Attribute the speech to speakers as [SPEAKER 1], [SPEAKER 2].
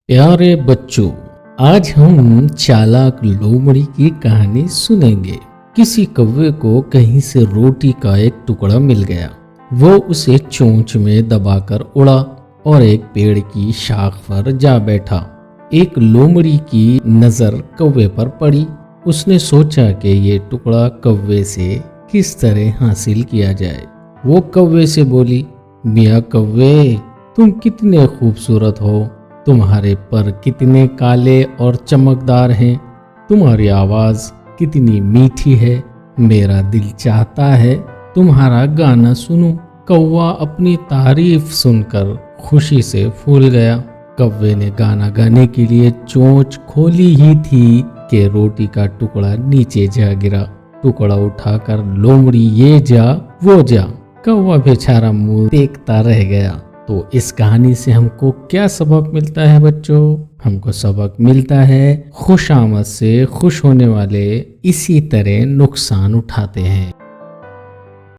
[SPEAKER 1] प्यारे बच्चों, आज हम चालाक लोमड़ी की कहानी सुनेंगे। किसी कौवे को कहीं से रोटी का एक टुकड़ा मिल गया। वो उसे चोंच में दबाकर उड़ा और एक पेड़ की शाख पर जा बैठा। एक लोमड़ी की नजर कौवे पर पड़ी। उसने सोचा कि ये टुकड़ा कौवे से किस तरह हासिल किया जाए। वो कौवे से बोली, मियाँ कौवे, तुम कितने खूबसूरत हो, तुम्हारे पर कितने काले और चमकदार हैं, तुम्हारी आवाज कितनी मीठी है, मेरा दिल चाहता है तुम्हारा गाना सुनूं। कौवा अपनी तारीफ सुनकर खुशी से फूल गया। कौवे ने गाना गाने के लिए चोंच खोली ही थी कि रोटी का टुकड़ा नीचे जा गिरा। टुकड़ा उठाकर लोमड़ी ये जा वो जा, कौवा बेचारा मुंह देखता रह गया। तो इस कहानी से हमको क्या सबक मिलता है बच्चों? हमको सबक मिलता है खुशामद से खुश होने वाले इसी तरह नुकसान उठाते हैं।